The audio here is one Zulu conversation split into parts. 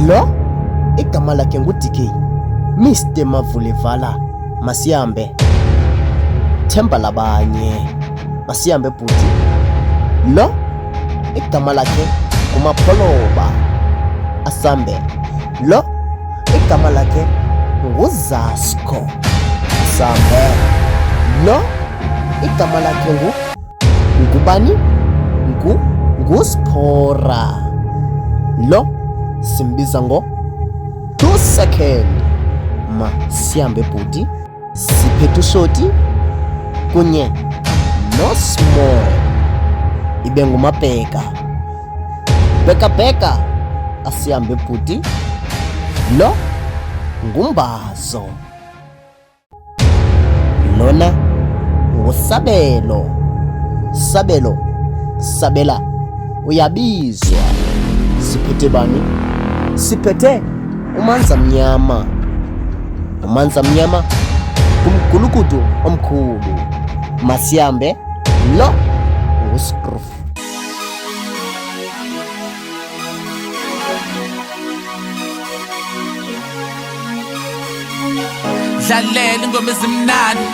Lo igama lakhe ngu-DK Mr Mavulevala Masiambe. Themba labanye Masiambe bhuti. Lo igama lakhe nguMapholoba Asambe. Lo igama lakhe nguZasko Asambe. Lo igama lakhe ngubani? nguSphora. Lo simbiza ngo 2 second Masiambe bhuti. Siphethe uShoti kunye noSmall. Ibe nguMabheka. Bheka Asiambe bhuti. Lo nguMbazo. Lona nguSabelo. Sabela uyabizwa. Siphethe bani? Siphethe uManza Mnyama. uManza Mnyama kumgulukudu omkhulu. Masiambe lo nguSkruf. Dlalela ingoma ezimnandi,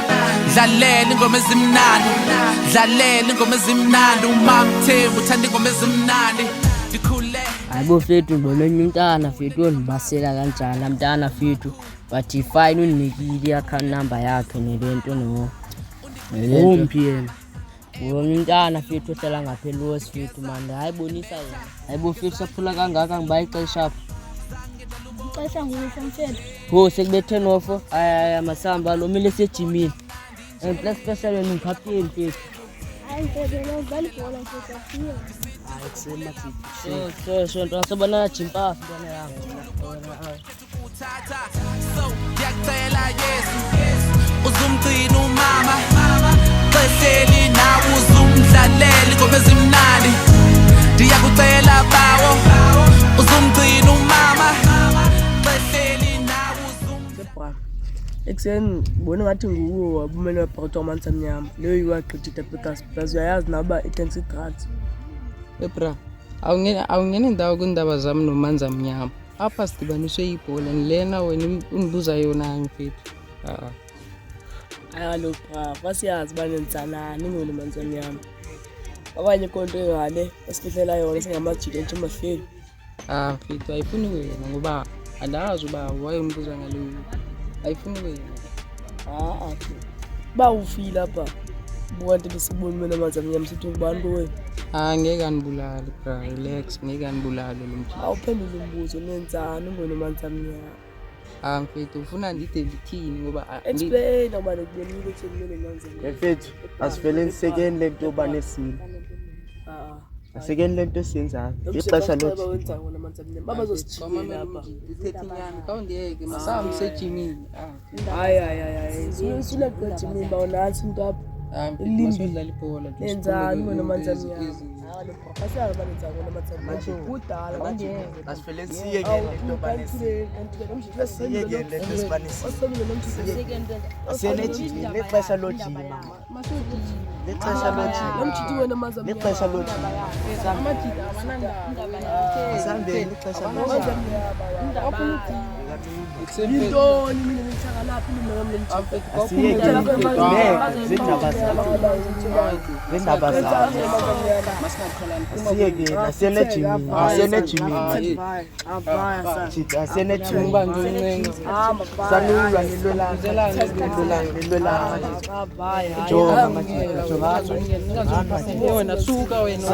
dlalela ingoma ezimnandi, dlalela ingoma ezimnandi. uMamthembu uthanda ingoma ezimnandi. Ndikhule Hayibo fethu ngolonye umntana fethu ondibasela kanjani mntana fethu, but fine undinikile i-account number yakhe nelento ngomphi yena. Ngolonye umntana fethu ohlala ngapha eLos fethu manje. Hayibonisa yena. Hayibo fethu saphula kangaka ngiba ixesha apha. Ixesha ngisho mfethu. Ho sekubethe nofo. Aya Masamba lo mile sejimini. And plus special wena ngikapteni fethu. Hayi mfethu lo dlala ibhola mfethu asiyo. Hayi kusema thithi. So ntwana jimpa ntwana yami. so ngiyacela Yesu uzumgcina umama. Qehleli nawe uzumdlalela ingoma ezimnandi. Ndiyakucela bawo uzumgcina umama. Qehleli nawe Sebra. Ekseni bona ngathi nguwo wabumela wabhaqwa uManza Mnyama. Leyo yiwaqithita because uyayazi naba itensi drugs. Ebra, awungene ndawo kwindaba zami noManza Mnyama. Apha sidibaniswe ibhola nilena wena undibuza yona mfethu. Ayalo bra, basiyazi banensanani ngone Manza Mnyama. Abanye konto yale esifihlela yona singamajiki entshimafeli. Mfethu ayifuni wena ngoba andazi uba wayembuza ngaleyo. Ayifuni wena. Ba ufila lapha. Bukanti besibona mina Manza Mnyama sithi ngubani kuwe? Ngeke anibulale bra, relax, ngeke anibulale lo mfethu. Awuphendule umbuzo nenzani ngone Manza Mnyama. Mfethu ufuna ndide ngithini ngoba explain ngoba lokubonile ukuthi kumele Manza Mnyama. Mfethu asiveleni sekeni lento banesini. Asekeni lento siyenzayo. Ixesha lothi wenza ngone Manza Mnyama. Baba zosijikela lapha. Ithethinyana kawundiyeke masami sejimini. Hayi. Sule kwethi mina bonansi into apha. Masodlala ibhola. Nenzani ngone Manza Mnyama. Basiyazi banenza ngone Manza Mnyama. Kudala manje. asiveleni siyeke lento banesini. Siyeke lento sibanesini. Asenejini lexesha lojima. Lexesha lojima. Nomchithi wena Manza Mnyama. Lexesha lojima. Amajita abananga. Asambeni ixesha lojima. Yintoni mina ngithaka lapha mina nomchithi. Asiyeke zindaba zakhe. Zindaba zakhe. Asiyeke asenejimi. Asenejimi. Asenejimi bangincenga. Sanulwa nilwela. Jonga manje. Wena suka wena.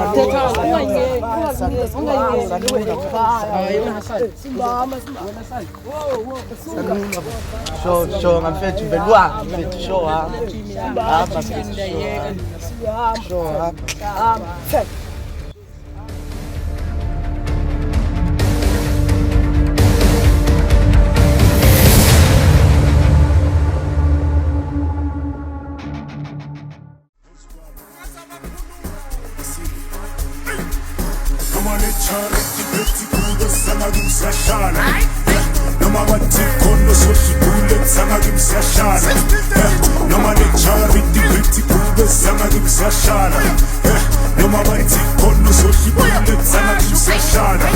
Show mfethu belwa mfethu show hapa show hapa. Noma lechareti bethi kudo sana kumsashana. Noma bathi kono soshibule sana kumsashana. Noma lechareti bethi kudo sana kumsashana. Noma bathi kono soshibule sana kumsashana.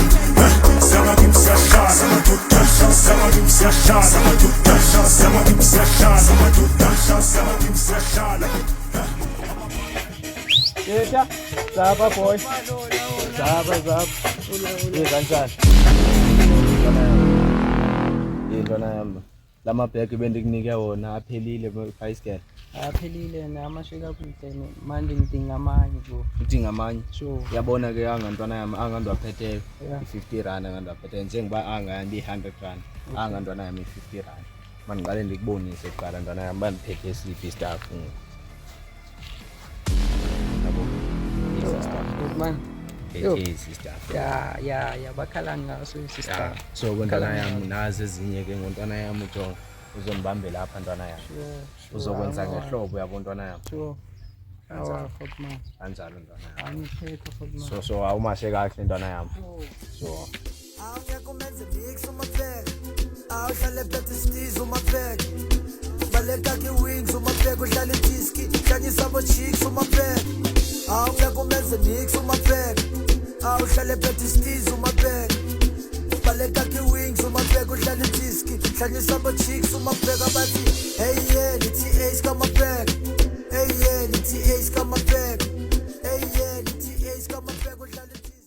Sana kumsashana. Zaba boy. Zaba. Kanjani? Intwana yami. Lama bheki bendikunike wona aphelile mfayiskel. Aphelile namasheka kuhle manje ngidinga amanye bo. Udinga amanye. Sure. Yabona ke angantwana yami angandwaphetheyo. Yeah. 50 rand angandwaphetheyo njengoba angandi 100 rand. Angantwana yami 50 rand. Mangiqale ndikubonise kuqala ntwana yami bandiphethe siphi staff. Good man. Sister. Yeah, bakhalani ngaso sister. So ntwana yami nazi ezinye ke ngontwana yami uJohn uzonibambela lapha ntwana yami. Uzokwenza ngehlobo yabo ntwana yami. Sure. Awa good man. Kanjalo ntwana yami. Angiphethe good man. So awumashe kahle ntwana yami. So Awungekho menze mix umapheka. Awuhlale phethe steez umapheka. Baleka ke wings umapheka uhlale diski. Khanyisa abo chicks umapheka. Awungekho menze mix umapheka. Awuhlale phethe steez umapheka. Baleka ke wings umapheka uhlale diski. Khanyisa abo chicks umapheka bathi hey yeah lithi ace kamapheka. Hey yeah lithi ace kamapheka. Hey yeah lithi ace kamapheka uhlale diski.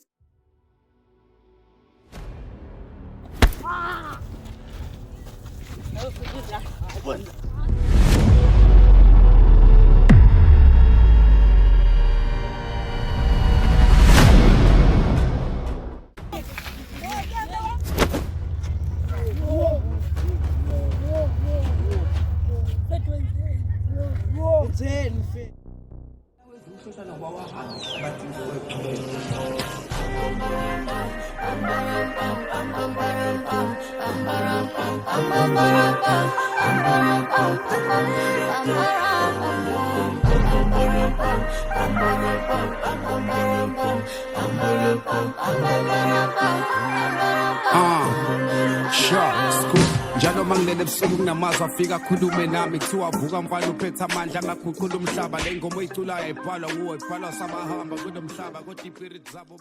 Njalo mangilele ebusuku kunamazwi afika akhulume nami kuthiwa avuka mfana uphethe amandla angakhukhula umhlaba le ngoma oyiculayo ayibhalwa nguwe ibhalwa sabahamba kulo mhlaba kodwa ispirit zabo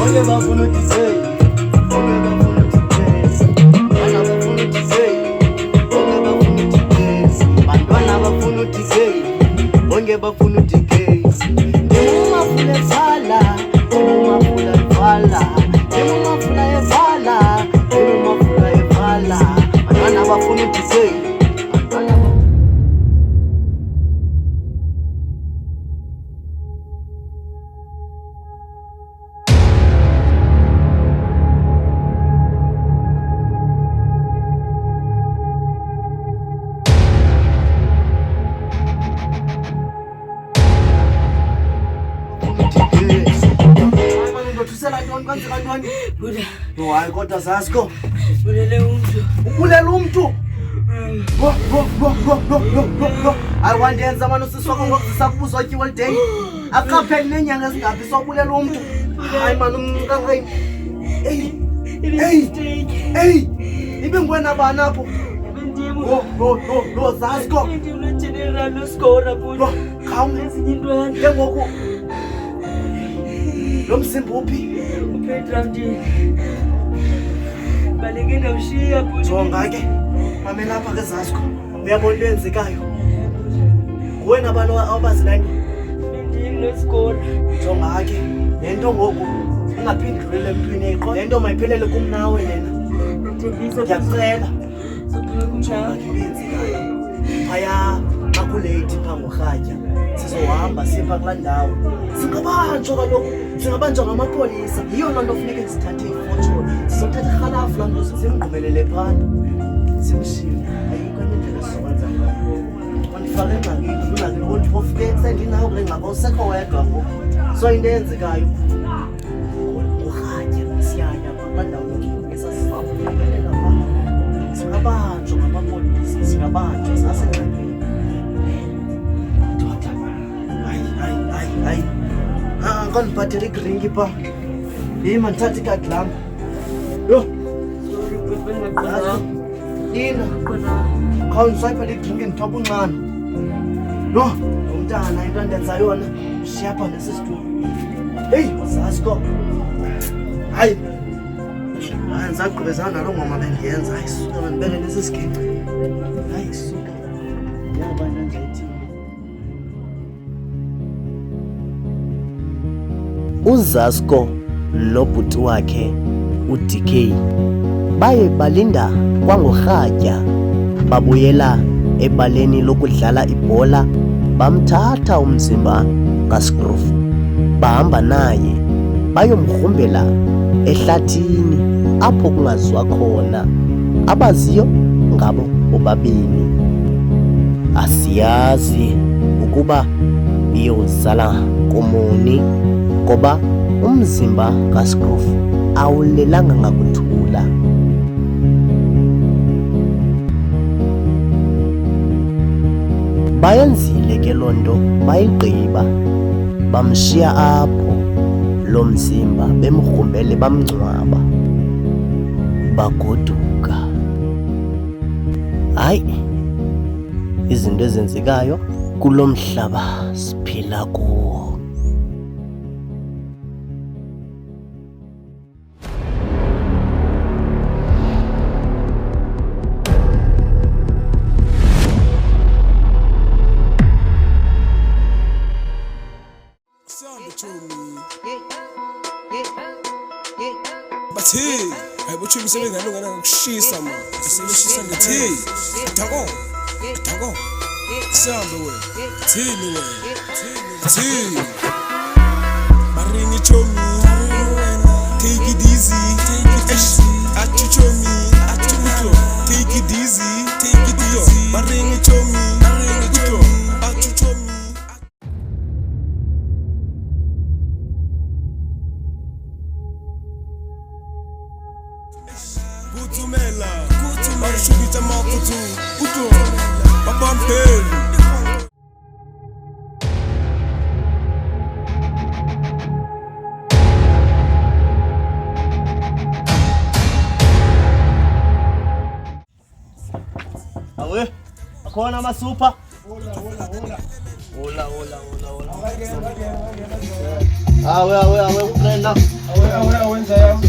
Onge bafuna udizay. Onge bafuna udizay. Bana bafuna udizay. Onge bafuna udizay. Bantwana bafuna udizay. Onge bafuna udizay. Ngumafuna efala. Ngumafuna efala. Ngumafuna efala. Ngumafuna efala. Bantwana bafuna udizay. Hayi kodwa Zasko Bulele umuntu. ubulela umuntu hayi wandenza manje usiswa ngokuzisa kubuzwa ki holiday akapheli nenyanga ezingaphi sobulela umuntu hayi manje umncane hey ibe ngwena bani apho lo Zasko Ndimlo general lo score bulo. khawunge Ezinye intwana. njengoku lo msimba uphi Petra ndi. Baleke ndawushiya bulo. jonga ke mame lapha ke Zasko uyabona into enzekayo wena abantu abazilanto Ndimlo score. jonga ke lento ngoku ingaphindi dlulele emntwini eqo lento mayiphelele kumnawe lena ngiyacela Sokukumsha. phaya akulate phangorhatya sizohamba sipha kulaa ndawo singabanjwa kaloku singabanjwa ngamapolisa yiyo loo nto funeke sithathe ifotsholo sizothatha irhalafu laa nto simgqumelele phana simshiye ayikho enye indlela sizokwenza ngayo ondifake engxakini ungxakini konti ofike sendinawo kule ngxaki usekho wedwa ngoku so into eyenzekayo urhatya siyaya kulaa ndawo esasifamelelela phaa singabanjwa ngamapolisa singabanjwa sasengxakini doda hayi kandiphathela igrinki phaa yima ndithatha ikadi lam yho ina khawundisayiphala igrinki ndithoba uncane no nomntana into ndenza yona shiyapha nesisitulo heyi Zasko hayi ndizagqibezana naloo ngoma bendiyenza hayi suka mandibeke nesisiginci hayi suka yabana nje ithini. uZasko nobhuti wakhe uDK baye balinda kwangorhatya babuyela ebaleni lokudlala ibhola. Bamthatha umzimba kaScroof bahamba naye bayomgrumbela ehlathini apho kungaziwa khona. Abaziyo ngabo bobabini. Asiyazi ukuba iyozala komoni ngoba umzimba kaScroof awulelanga ngakuthula. Bayenzile ke loo nto bayigqiba, bamshiya apho lo mzimba bemgrumbele bamngcwaba bagoduka. Hayi, izinto ezenzekayo kulo mhlaba siphila kuwo. Bathi hayibothi imisebenzi ngalungana ngokushisa man. Asebeshisa ngethi. Thako. Sihambe wena. Thini wena? Thini? Baringi chomi. Take it easy. Atu chomi. Take it easy. Baringi chomi. Atu chomi. Kutumela, bashubita makutu, kutu, babampelu. Awe, akhona amasupa? Hola. Awe, ubrenda. Awe, wenza yami.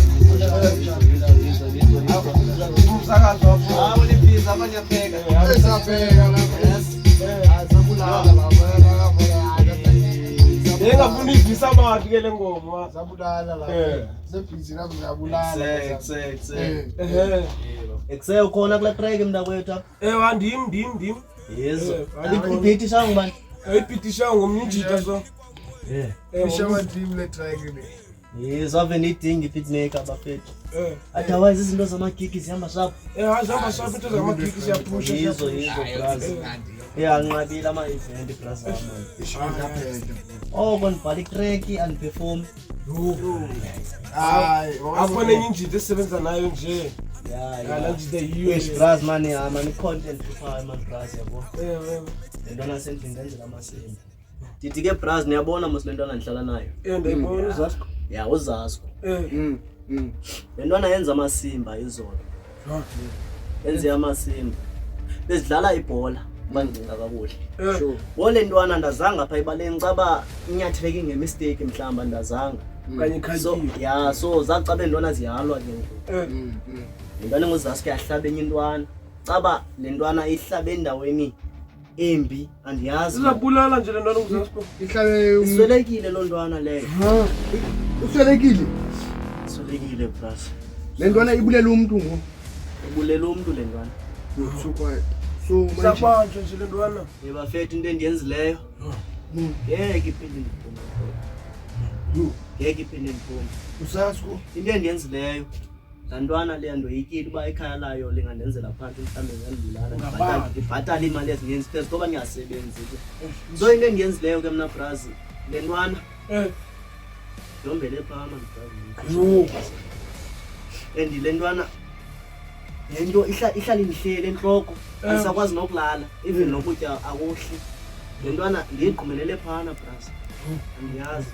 Ngafundisa abantu ke lengoma zabulala la sebhizi nami ngiyabulala Ekuse ukhona kula track mntakwethu apha ndim yezo ibhithi shangu bani ayibhithi shangu ngomnjita so ishawa dream le track le yezo ave nidinga ipitmaker bafethu otherwise izinto zamagigi zihamba sharp zihamba sharp into zamagigi siyapusha yezo brazi anqabile ama-event brazi konibhala itreki andiperform apho nenye injita esisebenza nayo nje brazi mani i-content prepare man brazi yabo le ntwana sendlini ndenzela amasimba ndithi ke brazi niyabona mos le ntwana ndihlala nayo ndiyayibona uZasko uZasko le ntwana yenza amasimba izolo yenze amasimba bezidlala ibhola bangenza kakuhle wole ntwana ndazanga apha ibaleni caba inyatheleke ngemistake mhlamba ndazanga so zacaba intwana ziyalwa ke ngoku lentwana nguZasko yahlaba enye intwana caba le ntwana ihlabe endaweni embi andiyazi izabulala nje le ntwana nguZasko iswelekile loo ntwana leyo uswelekile bras le ntwana ibulela umuntu ngo ibulela umuntu le ntwana so manje sabanjwe nje le ntwana bafethu into endiyenzileyo ngeke iphinde ndiphume uZasko into endiyenzileyo laa ntwana leya ndoyikile uba ikhaya layo lingandenzela phansi mhlawumbe ngandibulala ndibhatale iimali ezininzi phezu ngoba ndingasebenzi ke so into endiyenzileyo ke mna brazi le ntwana ndombele phama and le ntwana le nto ihlala indihlele entloko andisakwazi nokulala even nokutya akuhle le ntwana ndiyigqumelele phana brazi andiyazi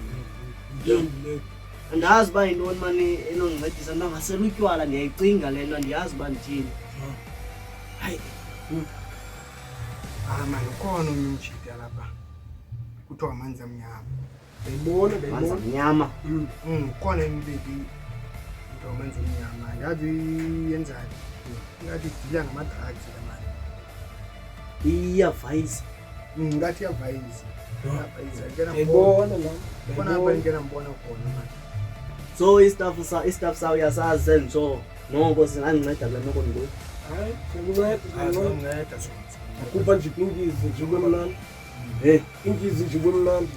uba yintoni mani enondincedisa nto angasela utywala ndiyayicinga le nto andiyazi uba ndithini hayi mani ukhona omnye umjita lapha kuthiwa amanzi amnyama ndayibona mnyama ukhona imibeki into amanzi amnyama angazi yenzani ngathi idila ngama-drugs le mani iyavayisa. Ngathi iyavayisa. Ngibona nami. Khona abantu ngena ngibona khona manje. So istaff sawo yasazi senzo noko singanceda la noko ndo. Hayi, sekunceda. Azongceda sonke. Akhupha nje inkizi nje kwemnandi. Inkizi nje kwemnandi.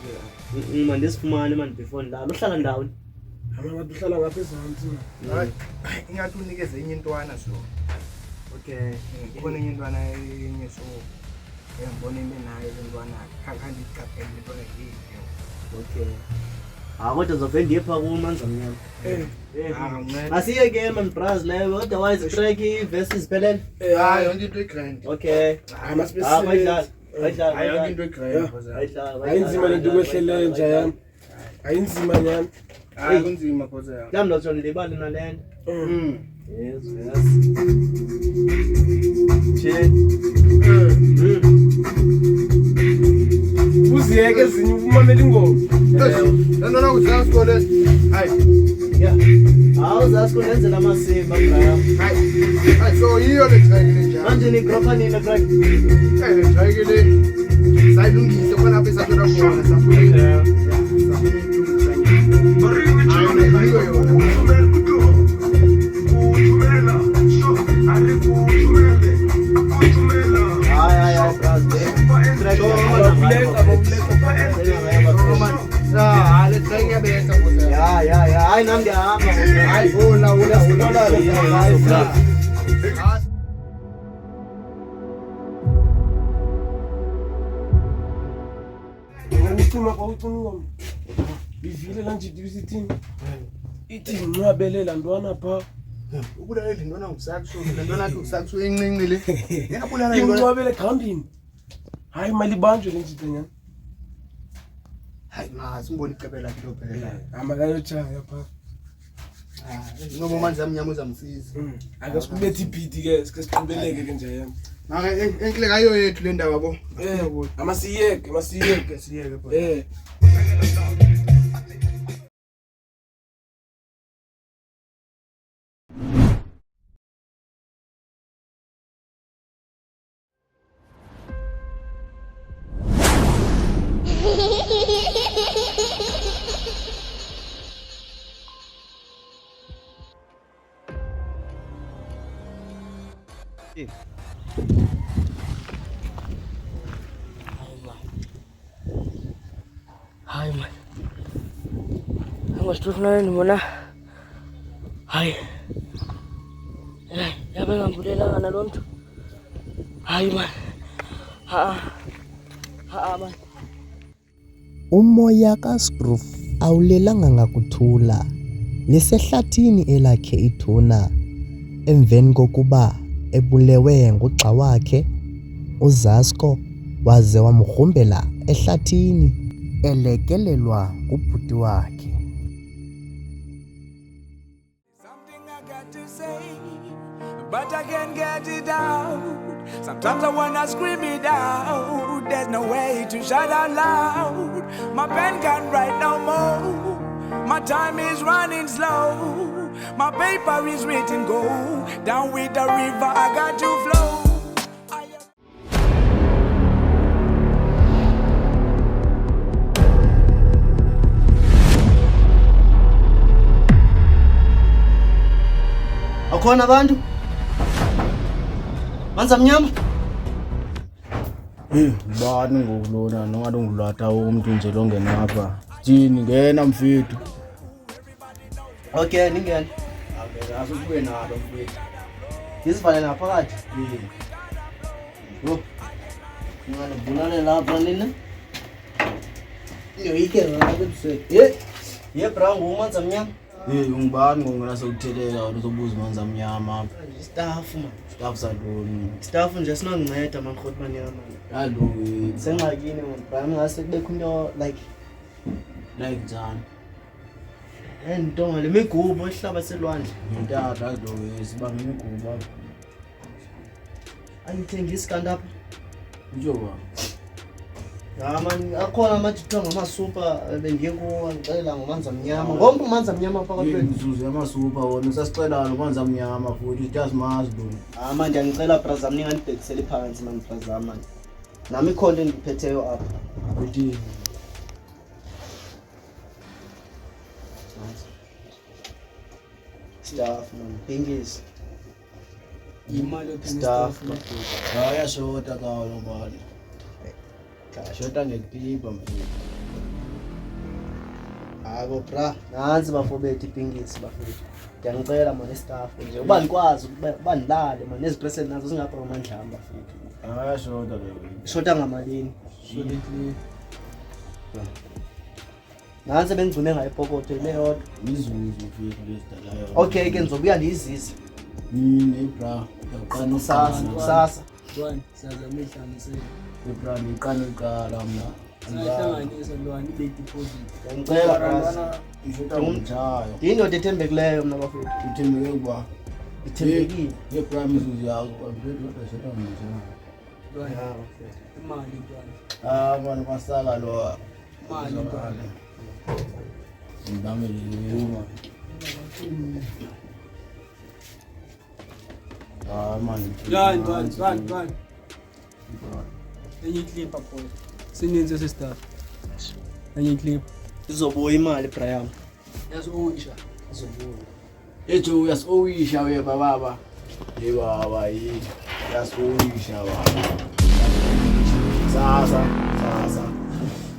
Manje ndisifumane manje before ndalo uhlala ndawoni. Abantu uhlala ngapha ezantsi. Hayi, ingathi unikeze enye intwana so. Okay. Ubona enye intwana enye so. Ngibona ime nayo intwana. Khangani iqaphele intwana ngiyo. Okay. Kodwa uzovela ndiyepha kumanza mnyama. Asiyeke man bras leyo otherwise track verses ziphelele. Hayi yonke into igrind. Okay. Bayidlala yonke into igrind. Ayinzima lento kwehlele nje yami. Ayinzima nyami. Hayi kunzima phoza yami. Mhlawumbe uzona libali nalento. Yes. Che. Uziyeke ezinye umamela ingoma. Nandona kudlala isikole. Hayi. Yeah. Awuzasikho nenzela amasiko Abraham. Hayi so yiyo le track le njalo. Manje ni gropa nini track? Le track le sayilungise khona apha esathola khona safuna. Hayi nami ngiyahamba. Hayi hola. Ngicima kwa ucunga. Bivile la nje disithini. Ithi nqabelela ntwana pha. Ubulala indwana ngusakho, lentwana athi usakho encinci le. Yabulala indwana. Inqabele groundini. Hayi mali banjwe le nje nyana. Hayi simbona iqebela kilo phela. Amakayochaya pha. Ngoba manje amnyama uzamsiza. Ake sikubethe ibeat ke sike siqhubeleke ke nje yami. Maka enkile kayo yethu le ndaba bo. Amasiyeke pha. Hayi man. Angosithuna nibona. Hayi. Yabe ngambulela nalo mntu. Hayi man. Man. Umoya kaSkroof awulelanga ngakuthula lisehlathini elakhe ithuna emveni kokuba ebulewe ngugxa wakhe uZasko waze wamgrumbela ehlathini elekelelwa ngubhuti wakhe. But I can't get it out. Sometimes I wanna scream it out. There's no way to shout out loud. My pen can't write no more. My time is running slow. My paper is written go. Down with the river I got to flow. Akhona abantu? Manza mnyama? Bani ngokulona nongathi ngulwatha umuntu nje longena ngapha. Jini ngena mfethu. Okay, ningene. Okay, asukube nalo mfethu. Isivale naphakathi. Yo. Ngale bunale lapha nina. Yoyike ngabe buse. Bra ngumanza mnyama. Ungibani ngongena sewuthelela uzobuza manza mnyama apha. Staff man. Staff santoni. Staff nje sinanginceda man khot manyama. Hallo. Sengxakini man. Bra ngase kubekho into like njani? Ntonga lemigubo ehlaba selwandle. Ngintaka lo sibanga imigubo apha. Ayithengisi kanti apha. Njoba. Man, akhona amajita ngamasupa bengiyekuwa ngicela ngomanza mnyama. Ngombe umanza mnyama phakathi kwenu. Imizuzu yamasupa wona sasicela ngomanza mnyama futhi just mazi lo. Manje ngicela brother mninga nibhekisele phansi man brother man. Nami ikhona endiphetheyo apha. Uthini? Staff man, Pingis. Imali yothini Staff. Ayashota kawo lo mali. Shota ngekupipa mfethu. Hayibo bra, nansi bafowethu iPingis bafowethu. Ngiyangicela man istaff nje uba nikwazi uba nilale man nezipresent nazo singapha amandlamba bafowethu. Ayashota ke. Shota ngamalini? Solidly. Nansi bengigcine ngayipokotho ile yodwa. Mizuzu mfethu lesidalayo. Okay ke nizobuya ndiyizise. Yini bra? Yaqana Kusasa. One, sizame ihlanganisele. Bra niqala mna. Sayihlanganisa lwani ibe deposit. Ngicela bra. Ishota ngomjayo. Indoda ethembekileyo mna bafowethu. Uthembeke kuba ithembekile. Ye-prime mizuzu yakho mfethu shota ngomjayo. Lwani. Imali lwani. Man masaka lo. Imali lwani. Ngidamele yuma. Man. Lwani. Enye clip apho. Sininzi sestaff. Enye clip. Izobuya imali Brian. Yazowisha. Izobuya. Ejo uyasowisha we baba. Ye baba yi. Yasowisha baba. Sasa.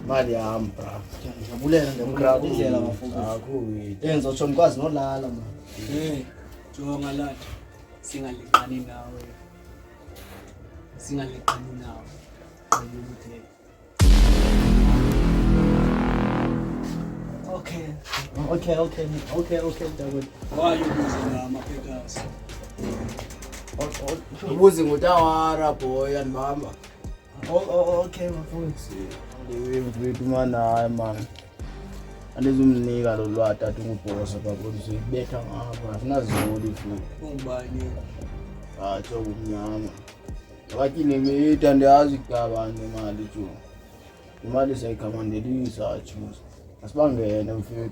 Mali yami bra. Ngiyabulela ngemkrowd indlela bafowethu. Akuyi. Yenza uthi ngikwazi nolala man. Jonga lati. Singaleqani nawe. Okay, David. Why you using amaphekasi? Ubuze ngotawara boy andibamba. Okay bafowethu. Ndiwe mfethu mana man. Andizumnika lo lwati athi ngubhosa bakuthi sibetha ngapha sinazoli futhi. Ungubani? Atsho kumnyama. Wathi nemita ndiyazi igabane imali jo. Imali sayikhamandelisa achuza. Asibangene mfethu.